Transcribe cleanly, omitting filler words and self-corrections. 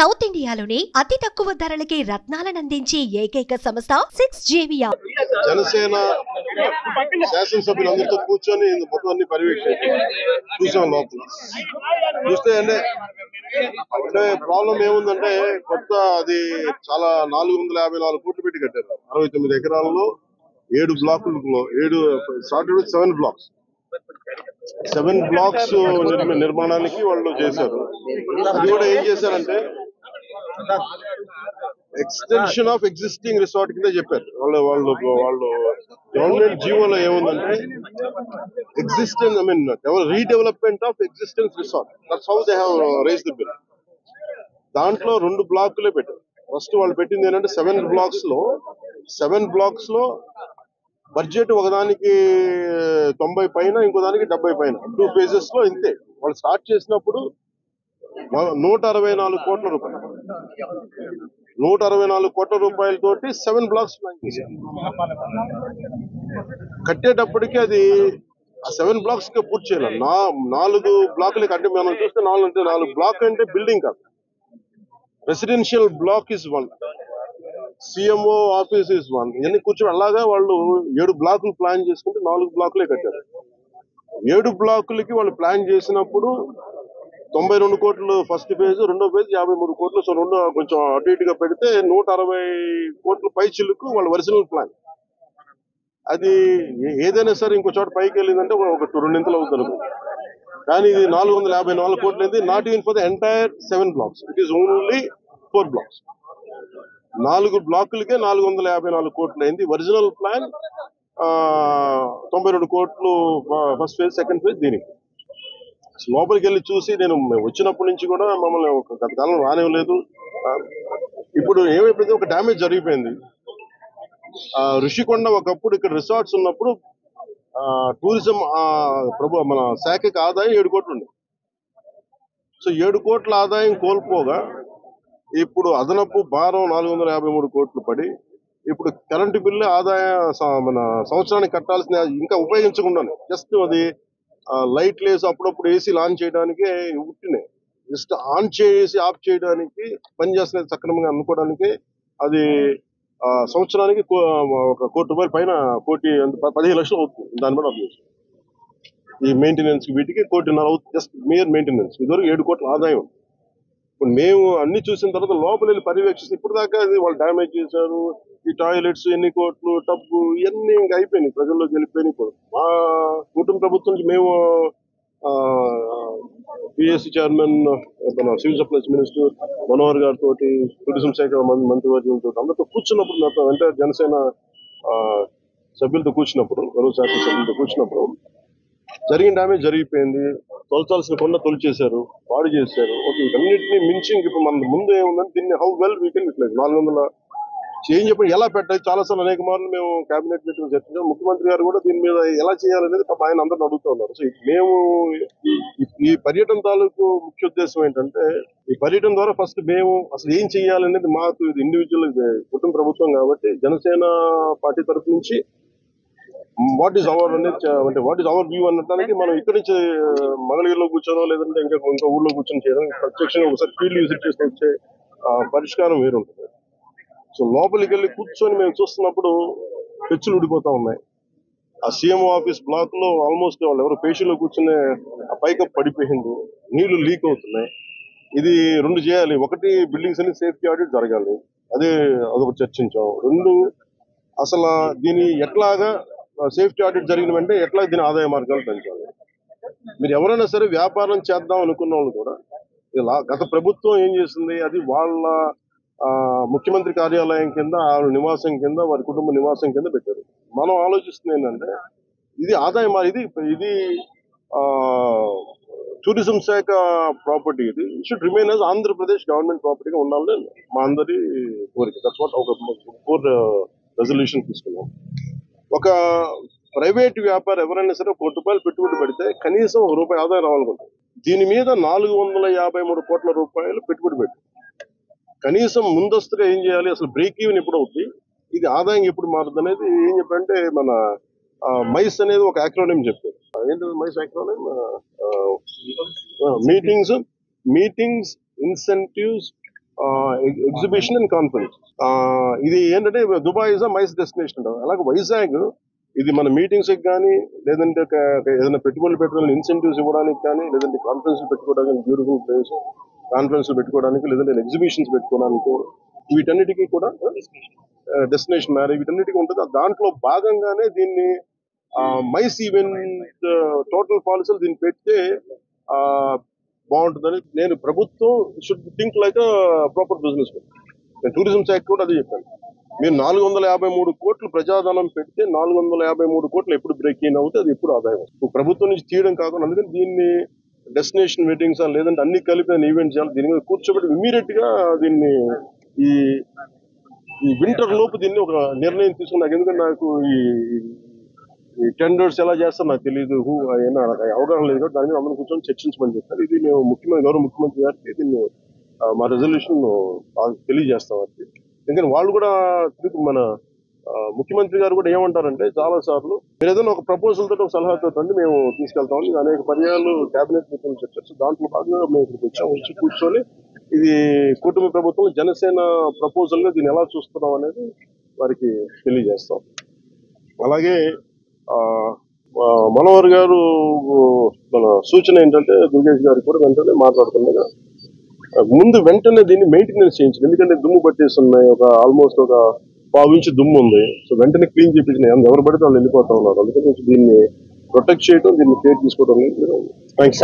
South ఇండియాలోనే అతి తక్కువ ధరలకి రత్నాలనందించే ఏకైక సంస్థ 6JVR. జనసేన శాసనసభ్యులందరితో కూర్చొని మొత్తం అన్ని పర్యవేక్షణ చూసాం. లోపల చూస్తే అంటే ప్రాబ్లం ఏముందంటే కొత్త అది చాలా 454 కోట్లు పెట్టి కట్టారు. 69 ఎకరాలలో 7 బ్లాకులలో 7 బ్లాక్స్ 7 బ్లాక్స్ నిర్మాణానికి వాళ్ళు చేశారు. అది కూడా ఏం చేశారంటే ఎక్స్టెన్షన్ ఆఫ్ ఎగ్జిస్టింగ్ రిసార్ట్ కింద చెప్పారు. వాళ్ళు గవర్నమెంట్ జీవోలో ఏముందంటే existence redevelopment of existence resort. That's how they have raised the bill. దాంట్లో 2 బ్లాకులే పెట్టారు. ఫస్ట్ వాళ్ళు పెట్టింది ఏంటంటే 7 బ్లాక్స్ లో బడ్జెట్ ఒకదానికి 90 పైన, ఇంకో దానికి 70 పైన, 2 phases లో ఇంతే. వాళ్ళు స్టార్ట్ చేసినప్పుడు 164 కోట్ల రూపాయలు 164 కోట్ల రూపాయలతోటి 7 బ్లాక్స్ ప్లాన్ చేశారు. కట్టేటప్పటికి అది ఆ 7 బ్లాక్స్ కి పూర్తి చేయాలి. 4 బ్లాకులకి అంటే మనం చూస్తే 4 బ్లాక్ అంటే బిల్డింగ్ కాదు, residential block is 1, CMO office is 1. ఇవన్నీ కూర్చొని అలాగా వాళ్ళు 7 బ్లాకులు ప్లాన్ చేసుకుంటే 4 బ్లాకులే కట్టారు. 7 బ్లాకులకి వాళ్ళు ప్లాన్ చేసినప్పుడు 92 కోట్లు ఫస్ట్ ఫేజ్, రెండో ఫేజ్ 53 కోట్లు. సో రెండు కొంచెం అటు ఇటుగా పెడితే 160 కోట్ల పై చిలుకు వాళ్ళ ఒరిజినల్ ప్లాన్. అది ఏదైనా సరే ఇంకో చోట పైకి వెళ్ళిందంటే ఒక 2 అవుతుంది. కానీ ఇది 454 కోట్లు అయింది. Not even for the entire 7 blocks, it is only 4 blocks. 4 బ్లాకులకే 454 కోట్లు అయింది. ఒరిజినల్ ప్లాన్ 92 కోట్లు ఫస్ట్ ఫేజ్, సెకండ్ ఫేజ్. దీనికి లోపలికి వెళ్ళి చూసి నేను వచ్చినప్పటి నుంచి కూడా మమ్మల్ని గత కాలం రానివ్వలేదు. ఇప్పుడు ఏమైపోయింది, ఒక డ్యామేజ్ జరిగిపోయింది. ఋషికొండ ఒకప్పుడు ఇక్కడ రిసార్ట్స్ ఉన్నప్పుడు టూరిజం మన శాఖకి ఆదాయం 7 కోట్లు ఉంది. సో 7 కోట్ల ఆదాయం కోల్పోగా ఇప్పుడు అదనపు భారం 453 కోట్లు పడి ఇప్పుడు కరెంటు బిల్లు మన సంవత్సరానికి కట్టాల్సిన ఇంకా ఉపయోగించకుండానే జస్ట్ అది లైట్ లేసి అప్పుడప్పుడు ఏసీలు ఆన్ చేయడానికి ఉట్టినే జస్ట్ ఆన్ చేసి ఆఫ్ చేయడానికి పనిచేస్తున్నది సక్రమంగా అనుకోవడానికి అది సంవత్సరానికి ఒక 1 కోటి రూపాయల పైన 15 లక్షలు అవుతుంది. దాన్ని బట్టి అర్థం చేసుకోండి. ఈ మెయింటెనెన్స్ వీటికి 1.5 కోటి అవుతుంది, జస్ట్ మేయర్ మెయింటెనెన్స్. ఇదివరకు 7 కోట్ల ఆదాయం. ఇప్పుడు మేము అన్ని చూసిన తర్వాత లోపల వెళ్ళి పర్యవేక్షిస్తే ఇప్పుడు దాకా వాళ్ళు డ్యామేజ్ చేశారు. ఈ టాయిలెట్స్ ఎన్ని కోట్లు, టబ్బు, ఇవన్నీ ఇంకా అయిపోయినాయి, ప్రజల్లోకి వెళ్ళిపోయినాయి. ఇప్పుడు మా కుటుంబ ప్రభుత్వం నుంచి మేము పిఎస్సి చైర్మన్, మన సివిల్ సప్లైస్ మినిస్టర్ మనోహర్ గారితో, టూరిజం శాఖ మంత్రివర్గంతో అందరితో కూర్చున్నప్పుడు, నాతో అంటే జనసేన సభ్యులతో కూర్చున్నప్పుడు, గౌరవ శాఖ సభ్యులతో కూర్చున్నప్పుడు జరిగిన డ్యామేజ్ జరిగిపోయింది. తొలచాల్సిన కొండ తొలిచేశారు, పాడు చేశారు. ఓకే, వీటన్నిటిని మించి ఇప్పుడు మన ముందు ఏముందంటే దీన్ని how well we can utilise 400 change చెప్పి ఎలా పెట్టాలి. చాలాసార్లు అనేక మార్లు మేము కేబినెట్ మీటింగ్ చర్చించాం. ముఖ్యమంత్రి గారు కూడా దీని మీద ఎలా చేయాలనేది ఆయన అందరిని అడుగుతూ ఉన్నారు. సో మేము ఈ పర్యటన తాలూకు ముఖ్య ఉద్దేశం ఏంటంటే, ఈ పర్యటన ద్వారా ఫస్ట్ మేము అసలు ఏం చేయాలనేది మాకు ఇది ఇండివిజువల్, కుటుంబ ప్రభుత్వం కాబట్టి జనసేన పార్టీ తరఫు నుంచి వాట్ ఈస్ అవర్ అనేది అంటే వాట్ ఈస్ అవర్ వ్యూ అనడానికి మనం ఇక్కడి నుంచి మంగళగిరిలో కూర్చోనో లేదంటే ఇంకా ఊళ్ళో కూర్చొని చేయడం, ప్రత్యక్షంగా ఒకసారి ఫీల్డ్ విజిట్ చేసి వచ్చే పరిష్కారం వేరుంటుంది. సో లోపలికి వెళ్ళి కూర్చొని మేము చూస్తున్నప్పుడు పెచ్చులు ఊడిపోతా ఉన్నాయి. ఆ సీఎంఓ ఆఫీస్ బ్లాక్ లో ఆల్మోస్ట్ వాళ్ళు ఎవరు పేషెంట్లో కూర్చునే ఆ పైకప్ పడిపోయింది, నీళ్లు లీక్ అవుతున్నాయి. ఇది 2 చేయాలి. ఒకటి, బిల్డింగ్స్ అన్ని సేఫ్టీ ఆడిట్ జరగాలి, అదొక చర్చించాం. 2, అసలు దీని ఎట్లాగా సేఫ్టీ ఆడిట్ జరిగిన వెంటనే ఎట్లా దీని ఆదాయ మార్గాలు పెంచాలి. మీరు ఎవరైనా సరే వ్యాపారం చేద్దాం అనుకున్న వాళ్ళు కూడా గత ప్రభుత్వం ఏం చేసింది, అది వాళ్ళ ముఖ్యమంత్రి కార్యాలయం కింద, నివాసం కింద, వారి కుటుంబ నివాసం కింద పెట్టారు. మనం ఆలోచిస్తుంది ఏంటంటే ఇది ఆదాయం, ఇది టూరిజం శాఖ ప్రాపర్టీ. ఇది should remain as Andhra Pradesh government ప్రాపర్టీగా ఉండాలని మా అందరి కోరిక. దట్స్ వాట్ ఒక 4 రెజల్యూషన్ తీసుకున్నాం. ఒక ప్రైవేట్ వ్యాపారం ఎవరైనా సరే 1 కోటి రూపాయలు పెట్టుబడి పెడితే కనీసం ₹1 ఆదాయం రావాలనుకుంటుంది. దీని మీద 453 కోట్ల రూపాయలు పెట్టుబడి పెట్టి కనీసం ముందస్తుగా ఏం చేయాలి, అసలు బ్రేక్ ఈవెన్ ఎప్పుడు అవుతుంది, ఇది ఆదాయం ఎప్పుడు మారుతుంది అనేది ఏం చెప్పంటే మన మైస్ అనేది ఒక యాక్రోనిమ్ చెప్పారు. ఏంటంటే MICE acronym meetings, incentives, exhibition and conference. ఇది ఏంటంటే Dubai is a MICE destination అంటారు. అలాగే వైజాగ్ ఇది మన మీటింగ్స్ కానీ లేదంటే ఏదైనా పెట్టుబడులు పెట్టడానికి ఇన్సెంటివ్స్ ఇవ్వడానికి కానీ లేదంటే కాన్ఫరెన్స్ పెట్టుకోవడానికి బ్యూటిఫుల్ ప్లేస్ కాన్ఫరెన్స్ పెట్టుకోవడానికి లేదంటే ఎగ్జిబిషన్స్ పెట్టుకోవడానికి వీటన్నిటికీ కూడా డెస్టినేషన్ మ్యారేజ్ వీటన్నిటికీ ఉంటుంది. దాంట్లో భాగంగానే దీన్ని మైస్ ఈవెంట్ టోటల్ పాలసీలు దీన్ని పెడితే బాగుంటుందని నేను ప్రభుత్వం should think like proper business. నేను టూరిజం శాఖ కూడా అదే చెప్పాను. మీరు 453 కోట్లు ప్రజాధనం పెడితే 453 కోట్లు ఎప్పుడు బ్రేక్ ఇన్ అవుతే అది ఎప్పుడు ఆదాయం. ప్రభుత్వం నుంచి తీయడం కాకుండా అందుకని దీన్ని డెస్టినేషన్ మీటింగ్స్ లేదంటే అన్ని కలిపి ఈవెంట్ చేయాలి. దీని మీద కూర్చోబెట్టి ఇమీడియట్ గా దీన్ని ఈ వింటర్ లోపు దీన్ని ఒక నిర్ణయం తీసుకున్నాను. ఎందుకంటే నాకు ఈ టెండర్స్ ఎలా చేస్తారో నాకు తెలియదు, అవగాహన లేదు కాబట్టి దాని మీద అందరం కూర్చొని చర్చించమని చెప్పారు. ఇది మేము గౌరవ ముఖ్యమంత్రి గారికి దీన్ని మా రెజల్యూషన్ తెలియజేస్తాం. అది ఎందుకంటే వాళ్ళు కూడా మన ముఖ్యమంత్రి గారు కూడా ఏమంటారంటే చాలా సార్లు మీరు ఏదైనా ఒక ప్రపోజల్ తోటి ఒక సలహాతో రండి మేము తీసుకెళ్తాం. అనేక పర్యాలు కేబినెట్ మీటింగ్ చర్చ దాంట్లో భాగంగా మేము ఇక్కడికి వచ్చి కూర్చొని ఇది కూటమి ప్రభుత్వం జనసేన ప్రపోజల్ గా దీన్ని ఎలా చూస్తున్నాం అనేది వారికి తెలియజేస్తాం. అలాగే మనోహర్ గారు మన సూచన ఏంటంటే దుర్గేష్ గారు కూడా వెంటనే మాట్లాడుతుండగా ముందు వెంటనే దీన్ని మెయింటెనెన్స్ చేయించింది. ఎందుకంటే దుమ్ము పట్టేసి ఉన్నాయి, ఆల్మోస్ట్ ఒక 1/2 ఇంచు దుమ్ము ఉంది. సో వెంటనే క్లీన్ చేయించిన ఎవరు పడితే వాళ్ళు వెళ్ళిపోతా ఉన్నారు. అందుకని దీన్ని ప్రొటెక్ట్ చేయడం దీన్ని కేర్ తీసుకోవడం లేదు. థ్యాంక్స్.